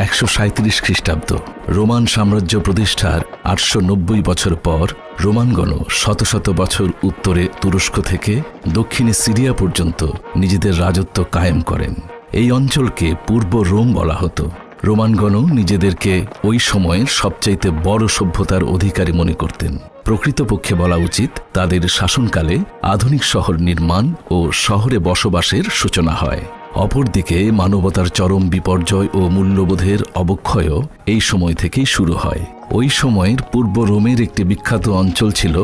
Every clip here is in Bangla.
137 খ্রিস্টাব্দ। রোমান সাম্রাজ্য প্রতিষ্ঠার 890 বছর পর রোমানগণ শত শত বছর উত্তরে তুরস্ক থেকে দক্ষিণে সিরিয়া পর্যন্ত নিজেদের রাজত্ব কায়েম করেন। এই অঞ্চলকে পূর্ব রোম বলা হতো। রোমানগণ নিজেদেরকে ওই সময়ের সবচাইতে বড় সভ্যতার অধিকারী মনে করতেন। প্রকৃতপক্ষে বলা উচিত তাদের শাসনকালে আধুনিক শহর নির্মাণ ও শহরে বসবাসের সূচনা হয়। অপরদিকে মানবতার চরম বিপর্যয় ও মূল্যবোধের অবক্ষয়ও এই সময় থেকেই শুরু হয়। ওই সময়ের পূর্ব রোমের একটি বিখ্যাত অঞ্চল ছিল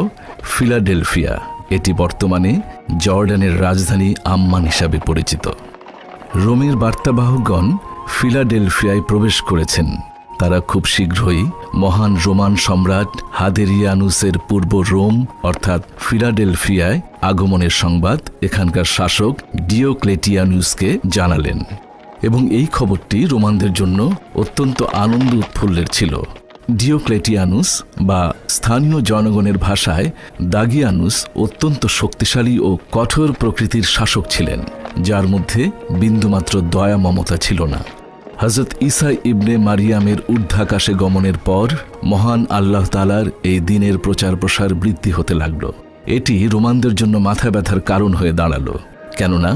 ফিলাডেলফিয়া। এটি বর্তমানে জর্ডানের রাজধানী আম্মান হিসাবে পরিচিত। রোমের বার্তাবাহকগণ ফিলাডেলফিয়ায় প্রবেশ করেছেন। তারা খুব শীঘ্রই মহান রোমান সম্রাট হাদেরিয়ানুসের পূর্ব রোম অর্থাৎ ফিলাডেলফিয়ায় আগমনের সংবাদ এখানকার শাসক ডিওক্লেটিয়ানুসকে জানালেন, এবং এই খবরটি রোমানদের জন্য অত্যন্ত আনন্দ উৎফুল্লের ছিল। ডিওক্লেটিয়ানুস বা স্থানীয় জনগণের ভাষায় দাগিয়ানুস অত্যন্ত শক্তিশালী ও কঠোর প্রকৃতির শাসক ছিলেন, যার মধ্যে বিন্দুমাত্র দয়া মমতা ছিল না। হযরত ঈসা ইবনে মারিয়ামের ঊর্ধ্বাকাশে গমনের পর মহান আল্লাহ তাআলার এই দিনের প্রচার প্রসার বৃদ্ধি হতে লাগল। এটি রোমানদের জন্য মাথা ব্যথার কারণ হয়ে দাঁড়াল, কেননা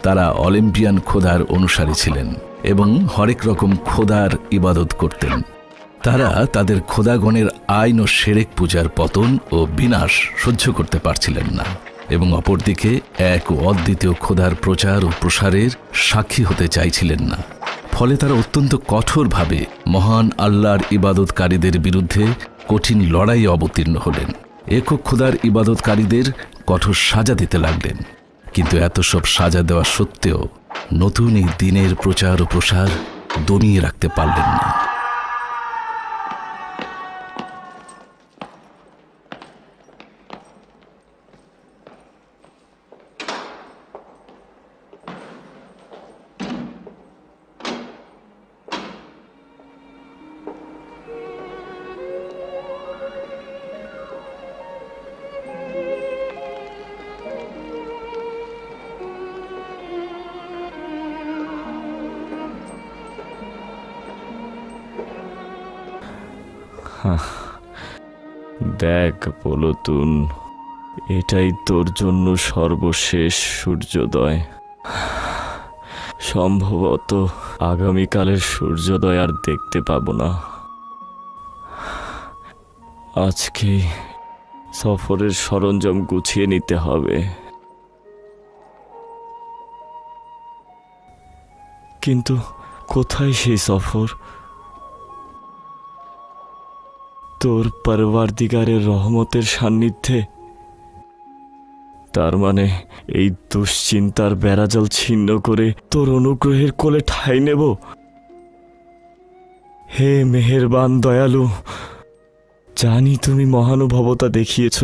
তারা অলিম্পিয়ান খোদার অনুসারী ছিলেন এবং হরেক রকম খোদার ইবাদত করতেন। তারা তাদের খোদাগণের আইন ও শেরেক পূজার পতন ও বিনাশ সহ্য করতে পারছিলেন না, এবং অপরদিকে এক ও অদ্বিতীয় খোদার প্রচার ও প্রসারের সাক্ষী হতে চাইছিলেন না। ফলে তারা অত্যন্ত কঠোরভাবে মহান আল্লাহর ইবাদতকারীদের বিরুদ্ধে কঠিন লড়াইয়ে অবতীর্ণ হলেন। একক খোদার ইবাদতকারীদের কঠোর সাজা দিতে লাগলেন। কিন্তু এত সব সাজা দেওয়া সত্ত্বেও নতুন এই দিনের প্রচার ও প্রসার দমিয়ে রাখতে পারলেন না। দেখ পলতুন, এটাই তোর জন্য সর্বশেষ সূর্যোদয়। সম্ভবত আগামীকালের সূর্যোদয় আর দেখতে পাবো না। আজকে সফরের সরঞ্জাম গুছিয়ে নিতে হবে। কিন্তু কোথায় সেই সফর? তোর পরওয়ারদিগারের রহমতের সান্নিধ্যে। তার মানে এই দুশ্চিন্তার বেড়াজাল ছিন্ন করে তোর অনুগ্রহের কোলে ঠাঁই নেব। হে মেহেরবান দয়ালু, জানি তুমি মহানুভবতা দেখিয়েছ,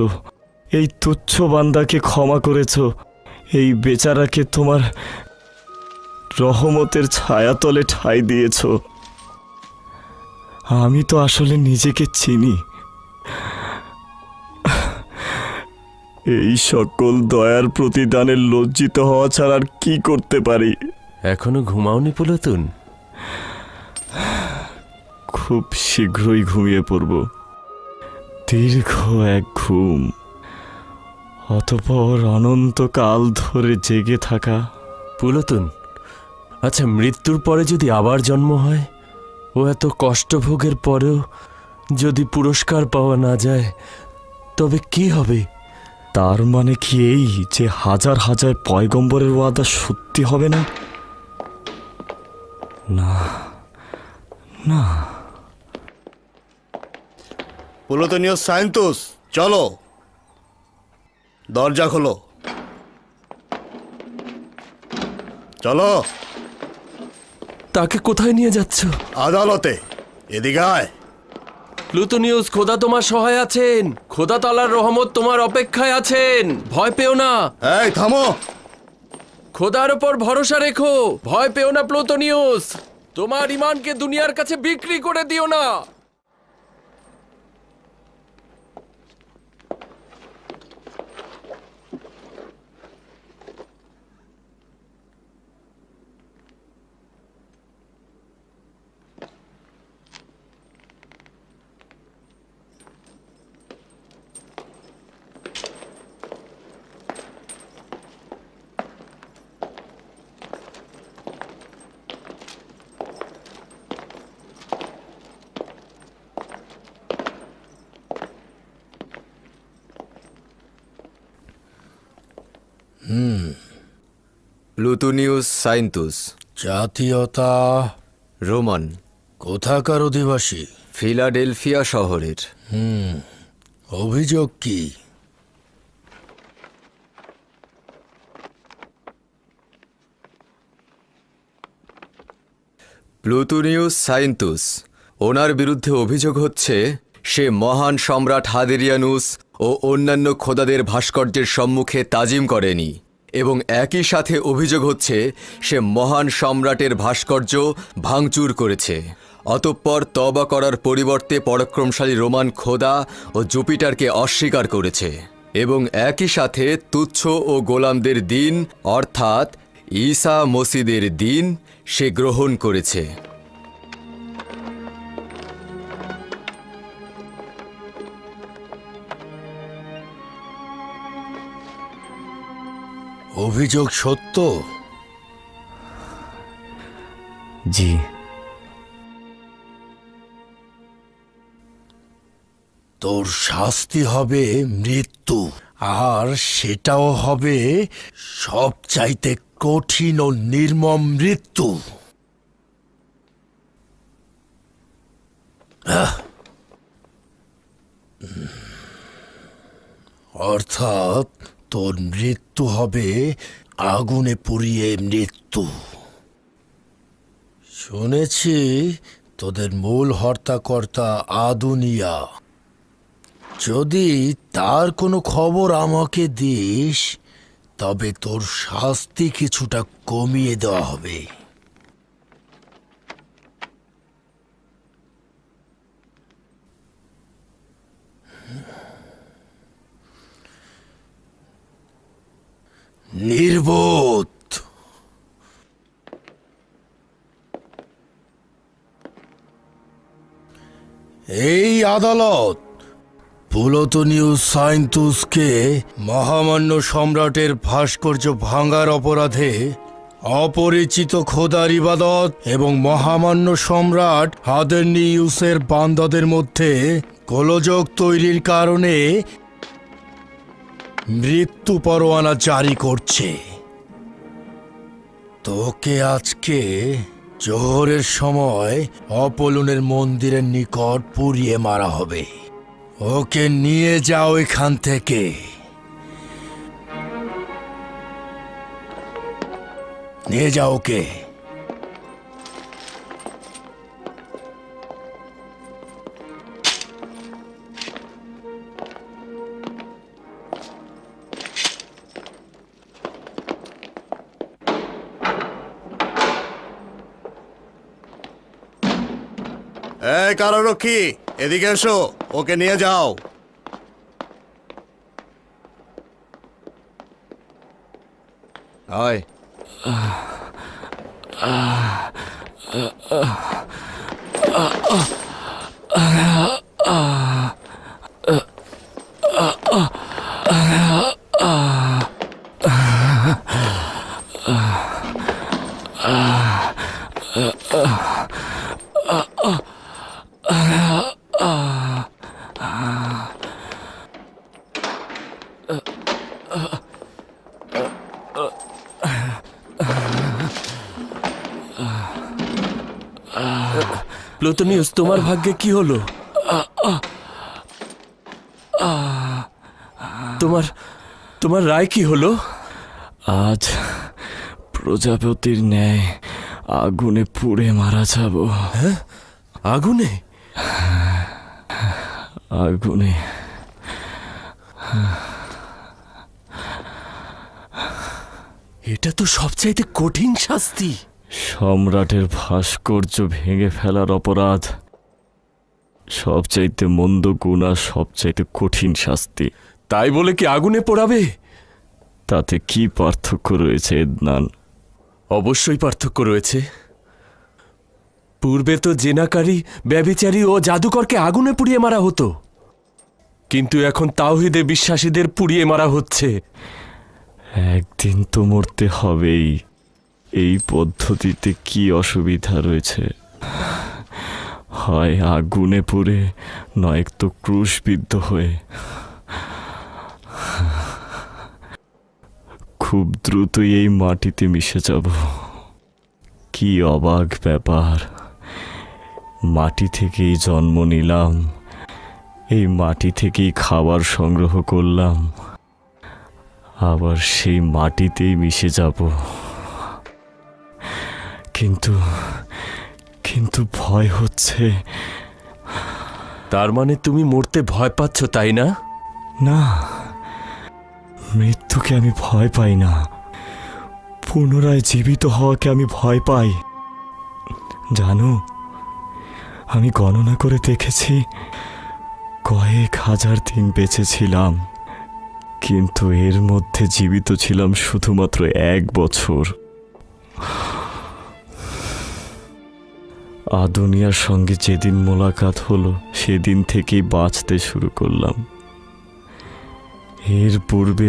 এই তুচ্ছ বান্দাকে ক্ষমা করেছ, এই বেচারাকে তোমার রহমতের ছায়াতলে ঠাঁই দিয়েছ। আমি তো আসলে নিজেকে চিনি। এই সকল দয়ার প্রতিদানের লজ্জিত হওয়া ছাড়া আর কি করতে পারি? এখনো ঘুমাওনি পুলতুন? খুব শীঘ্রই ঘুমিয়ে পড়ব। দীর্ঘ এক ঘুম, অতঃপর অনন্তকাল ধরে জেগে থাকা। পুলতুন, আচ্ছা, মৃত্যুর পরে যদি আবার জন্ম হয় ও এত কষ্টভোগের পরেও যদি পুরস্কার পাওয়া না যায়, তবে কি হবে? তার মানে কি এই যে হাজার হাজার পয়গম্বরের ওয়াদা সত্যি হবে না? না না। পুলতনীয় সায়েন্তুস, চলো, দরজা খোলো, চলো। তাকে কোথায় নিয়ে যাচ্ছ? আদালতে। এদিকে আয়। প্লুটোনিয়াস, খোদা তোমার সহায় আছেন। খোদা তাআলার রহমত তোমার অপেক্ষায় আছেন। ভয় পেও না। এই থামো। খোদার উপর ভরসা রেখো। ভয় পেও না প্লুটোনিয়াস। তোমার ঈমানকে দুনিয়ার কাছে বিক্রি করে দিও না। প্লুটোনিউস সাইন্তুস। জাতীয়তা রোমান। কোথাকার অধিবাসী? ফিলাডেলফিয়া শহরের। অভিযোগ কি? প্লুটোনিউস সাইন্তুস, ওনার বিরুদ্ধে অভিযোগ হচ্ছে সে মহান সম্রাট হাদেরিয়ানুস ও অন্যান্য খোদাদের ভাস্কর্যের সম্মুখে তাজিম করেনি, এবং একই সাথে অভিযোগ হচ্ছে সে মহান সম্রাটের ভাস্কর্য ভাঙচুর করেছে। অতঃপর তওবা করার পরিবর্তে পরাক্রমশালী রোমান খোদা ও জুপিটারকে অস্বীকার করেছে, এবং একই সাথে তুচ্ছ ও গোলামদের দিন অর্থাৎ ঈসা মসিদের দিন সে গ্রহণ করেছে। অভিযোগ সত্য? জি। তোর শাস্তি হবে মৃত্যু, আর সেটাও হবে সবচাইতে কঠিন ও নির্মম মৃত্যু। অর্থাৎ তোর মৃত্যু হবে আগুনে পুড়িয়ে মৃত্যু। শুনেছি তোদের মূল হর্তাকর্তা আদুনিয়া। যদি তার কোনো খবর আমাকে দিস, তবে তোর শাস্তি কিছুটা কমিয়ে দেওয়া হবে। নির্বোধ। এই আদালত প্লুটোনিউস সাইন্তুসকে মহামান্য সম্রাটের ভাস্কর্য ভাঙার অপরাধে অপরিচিত খোদার ইবাদত এবং মহামান্য সম্রাট হাদেরনিউসের বান্দাদের মধ্যে গোলযোগ তৈরির কারণে মৃত্যু পরোয়ানা জারি করছে। তোকে আজকে জোহরের সময় অপোলনের মন্দিরের নিকট পুড়িয়ে মারা হবে। ওকে নিয়ে যাও এখান থেকে। নিয়ে যাও ওকে। এই কারারক্ষী, এদিকে এসো, ওকে নিয়ে যাও। আয়। প্লুটোনিউস, তোমার ভাগ্যে কি হলো? তোমার তোমার রায় কি হলো? আজ প্রজাপতির ন্যায় আগুনে পুড়ে মারা যাব। আগুনে? আগুনে। এটা তো সবচাইতে কঠিন শাস্তি। সম্রাটের ভাস্কর্য ভেঙে ফেলার অপরাধ সবচাইতে মন্দ গুণ আর সবচাইতে কঠিন শাস্তি। তাই বলে কি আগুনে পোড়াবে? তাতে কি পার্থক্য রয়েছে এদনান? অবশ্যই পার্থক্য রয়েছে। পূর্বে তো জেনাকারী, ব্যভিচারী ও জাদুকরকে আগুনে পুড়িয়ে মারা হতো, কিন্তু এখন তাওহীদে বিশ্বাসীদের পুড়িয়ে মারা হচ্ছে। একদিন তো মরতে হবেই। এই পদ্ধতিতে কি অসুবিধা রয়েছে? হয় আগুনে পুড়ে, নয়তো ক্রুশবিদ্ধ হয়ে। খুব দ্রুতই এই মাটিতে মিশে যাব। কি অবাক ব্যাপার, মাটি থেকেই জন্ম নিলাম, এই মাটি থেকেই খাবার সংগ্রহ করলাম, আবার সেই মাটিতেই মিশে যাব। কিন্তু কিন্তু ভয় হচ্ছে। তার মানে তুমি মরতে ভয় পাচ্ছ, তাই না? না, মৃত্যুকে আমি ভয় পাই না, পুনরায় জীবিত হওয়াকে আমি ভয় পাই। জানো, আমি গণনা করে দেখেছি, কয়েক হাজার দিন বেঁচে ছিলাম, কিন্তু এর মধ্যে জীবিত ছিলাম শুধুমাত্র 1 বছর। আদুনিয়ার সঙ্গে যেদিন মোলাকাত হলো সেদিন থেকেই বাঁচতে শুরু করলাম। এর পূর্বে